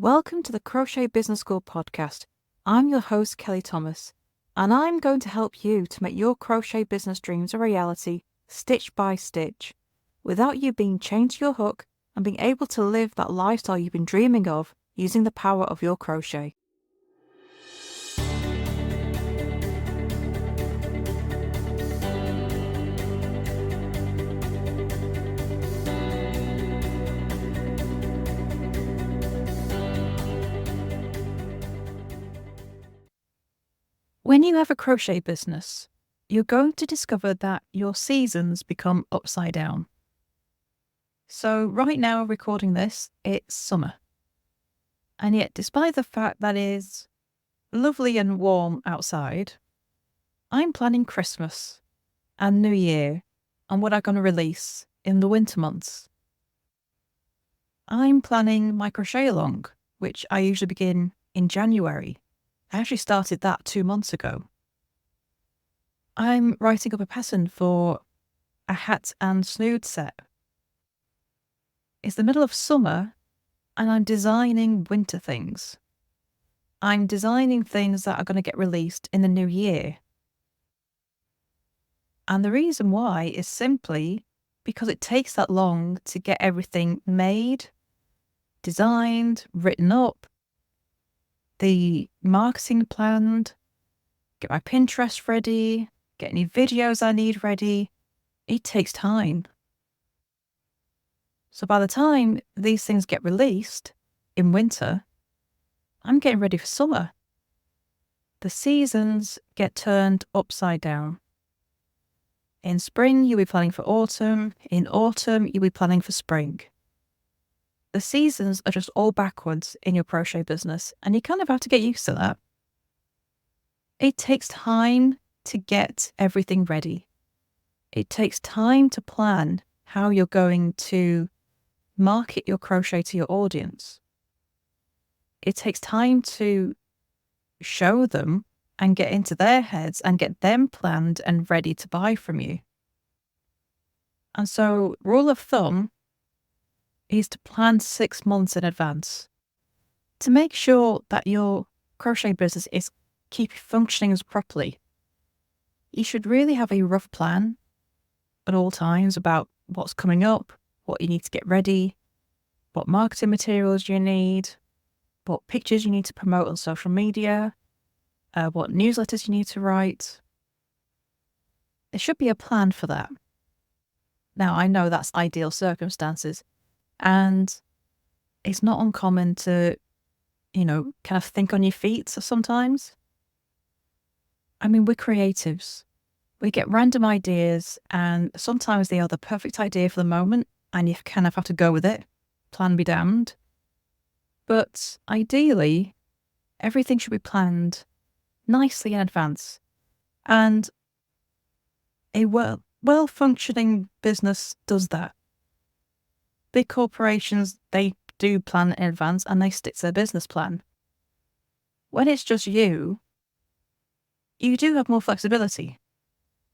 Welcome to the Crochet Business School podcast. I'm your host, Kelly Thomas, and I'm going to help you to make your crochet business dreams a reality, stitch by stitch, without you being chained to your hook and being able to live that lifestyle you've been dreaming of using the power of your crochet. When you have a crochet business, you're going to discover that your seasons become upside down. So right now, recording this, it's summer. And yet, despite the fact that it's lovely and warm outside, I'm planning Christmas and New Year and what I'm going to release in the winter months. I'm planning my crochet along, which I usually begin in January. I actually started that 2 months ago. I'm writing up a pattern for a hat and snood set. It's the middle of summer and I'm designing winter things. I'm designing things that are going to get released in the new year. And the reason why is simply because it takes that long to get everything made, designed, written up, the marketing planned, get my Pinterest ready, get any videos I need ready. It takes time. So by the time these things get released in winter, I'm getting ready for summer. The seasons get turned upside down. In spring, you'll be planning for autumn. In autumn, you'll be planning for spring. The seasons are just all backwards in your crochet business, and you kind of have to get used to that. It takes time to get everything ready. It takes time to plan how you're going to market your crochet to your audience. It takes time to show them and get into their heads and get them planned and ready to buy from you. And so, rule of thumb is to plan 6 months in advance to make sure that your crochet business is keeping functioning as properly. You should really have a rough plan at all times about what's coming up, what you need to get ready, what marketing materials you need, what pictures you need to promote on social media, what newsletters you need to write. There should be a plan for that. Now, I know that's ideal circumstances, and it's not uncommon to, kind of think on your feet sometimes. I mean, we're creatives. We get random ideas, and sometimes they are the perfect idea for the moment, and you kind of have to go with it. Plan be damned. But ideally, everything should be planned nicely in advance. And a well-functioning business does that. Big corporations, they do plan in advance and they stick to their business plan. When it's just you do have more flexibility.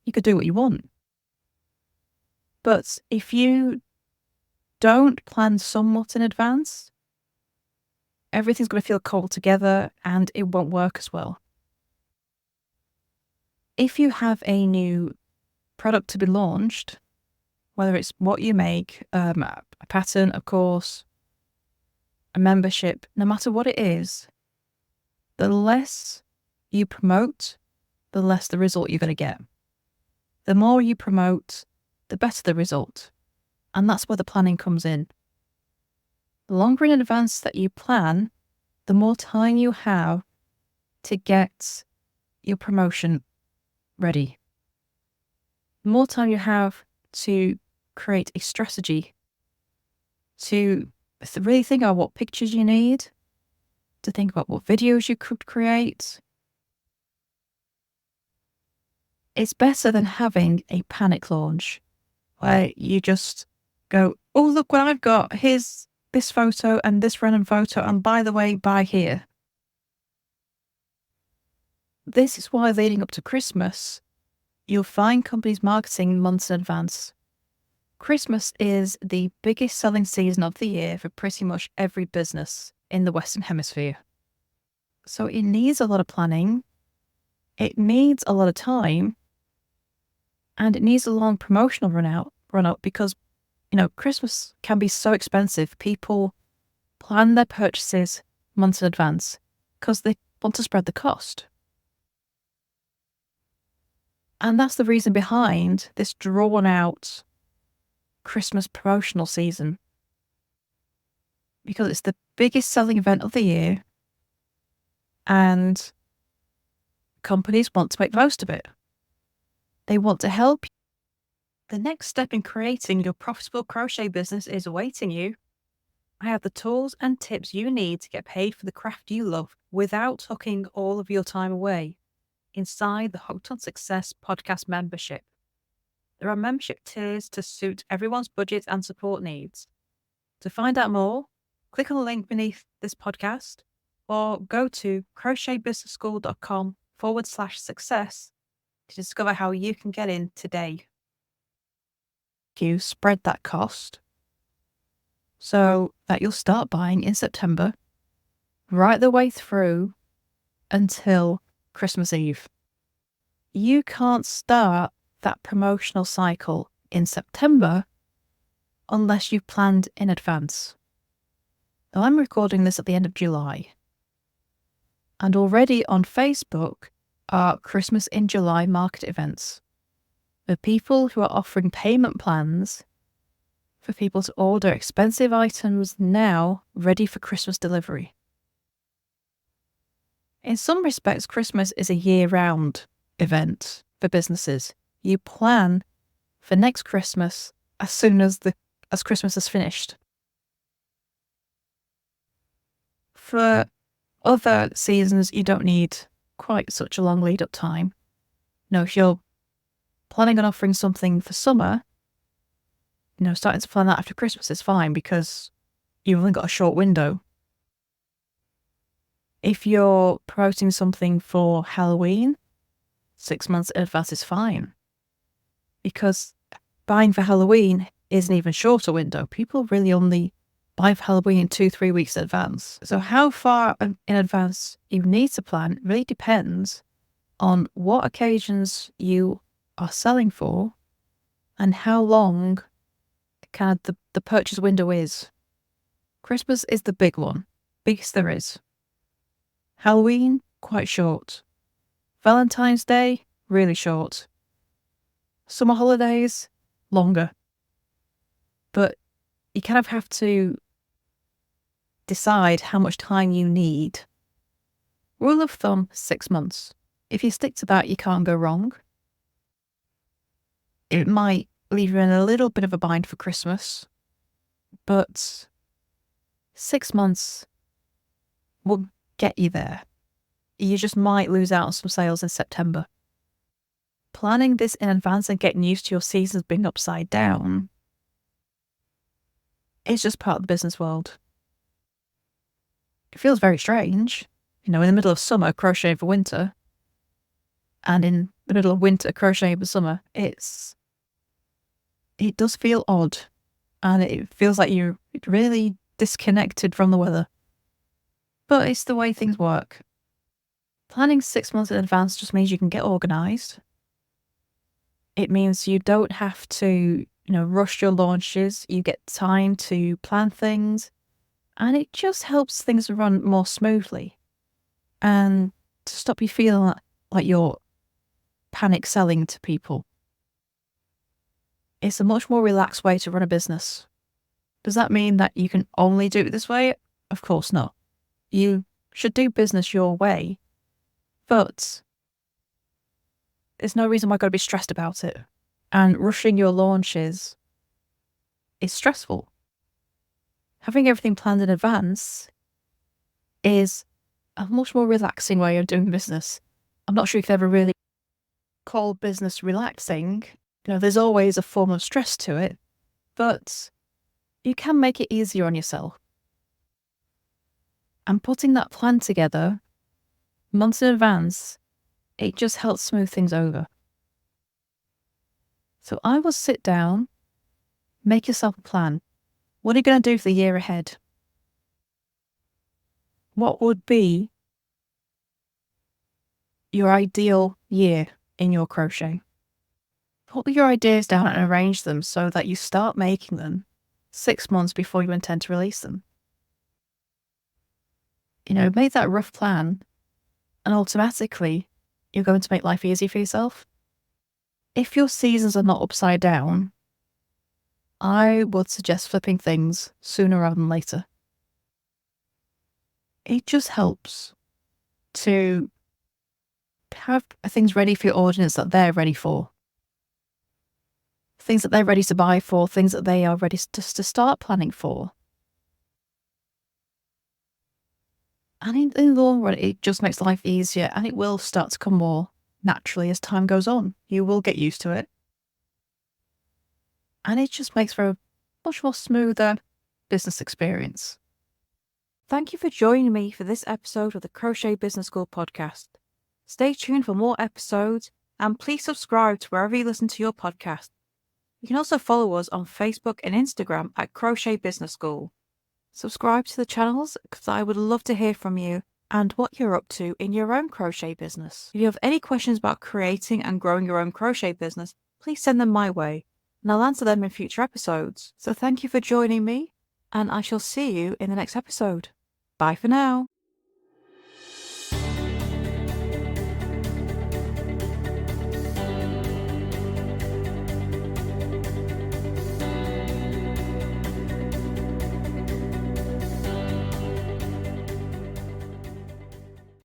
You could do what you want. But if you don't plan somewhat in advance, everything's going to feel cobbled together and it won't work as well. If you have a new product to be launched, whether it's what you make, a pattern, of course, a membership, no matter what it is, the less you promote, the less the result you're going to get. The more you promote, the better the result. And that's where the planning comes in. The longer in advance that you plan, the more time you have to get your promotion ready. The more time you have to create a strategy, to really think about what pictures you need, to think about what videos you could create. It's better than having a panic launch where you just go, oh, look what I've got. Here's this photo and this random photo. And by the way, buy here. This is why leading up to Christmas, you'll find companies marketing months in advance. Christmas is the biggest selling season of the year for pretty much every business in the Western Hemisphere. So it needs a lot of planning. It needs a lot of time. And it needs a long promotional run up because, Christmas can be so expensive. People plan their purchases months in advance because they want to spread the cost. And that's the reason behind this drawn out Christmas promotional season. Because it's the biggest selling event of the year and companies want to make the most of it. They want to help you. The next step in creating your profitable crochet business is awaiting you. I have the tools and tips you need to get paid for the craft you love without tucking all of your time away inside the Hooked on Success podcast membership. There are membership tiers to suit everyone's budget and support needs. To find out more, click on the link beneath this podcast or go to crochetbusinessschool.com/success to discover how you can get in today. You spread that cost so that you'll start buying in September, right the way through until Christmas Eve. You can't start that promotional cycle in September unless you've planned in advance. Now, I'm recording this at the end of July, and already on Facebook are Christmas in July market events for people who are offering payment plans for people to order expensive items now ready for Christmas delivery. In some respects, Christmas is a year-round event for businesses. You plan for next Christmas as soon as Christmas is finished. For other seasons, you don't need quite such a long lead-up time. No, if you're planning on offering something for summer, starting to plan that after Christmas is fine because you've only got a short window. If you're promoting something for Halloween, 6 months in advance is fine. Because buying for Halloween is an even shorter window. People really only buy for Halloween 2-3 weeks in advance. So how far in advance you need to plan really depends on what occasions you are selling for and how long kind of the purchase window is. Christmas is the big one, biggest there is. Halloween, quite short. Valentine's Day, really short. Summer holidays, longer. But you kind of have to decide how much time you need. Rule of thumb, 6 months. If you stick to that, you can't go wrong. It might leave you in a little bit of a bind for Christmas, but 6 months will get you there. You just might lose out on some sales in September. Planning this in advance and getting used to your seasons being upside down is just part of the business world. It feels very strange, in the middle of summer crocheting for winter, and in the middle of winter crocheting for summer. It does feel odd, and it feels like you're really disconnected from the weather. But it's the way things work. Planning 6 months in advance just means you can get organised. It means you don't have to, rush your launches. You get time to plan things, and it just helps things run more smoothly and to stop you feeling like you're panic selling to people. It's a much more relaxed way to run a business. Does that mean that you can only do it this way? Of course not. You should do business your way, but there's no reason why you've got to be stressed about it. And rushing your launches is stressful. Having everything planned in advance is a much more relaxing way of doing business. I'm not sure if you've ever really called business relaxing. There's always a form of stress to it, but you can make it easier on yourself. And putting that plan together months in advance, it just helps smooth things over. So I will sit down, make yourself a plan. What are you going to do for the year ahead? what would be your ideal year in your crochet? Put your ideas down and arrange them so that you start making them 6 months before you intend to release them. Make that rough plan, and automatically you're going to make life easy for yourself. If your seasons are not upside down, I would suggest flipping things sooner rather than later. It just helps to have things ready for your audience that they're ready for. Things that they're ready to buy for, things that they are ready to start planning for. And in the long run, it just makes life easier, and it will start to come more naturally as time goes on. You will get used to it. And it just makes for a much more smoother business experience. Thank you for joining me for this episode of the Crochet Business School podcast. Stay tuned for more episodes, and please subscribe to wherever you listen to your podcast. You can also follow us on Facebook and Instagram at Crochet Business School. Subscribe to the channels because I would love to hear from you and what you're up to in your own crochet business. If you have any questions about creating and growing your own crochet business, please send them my way, and I'll answer them in future episodes. So thank you for joining me, and I shall see you in the next episode. Bye for now.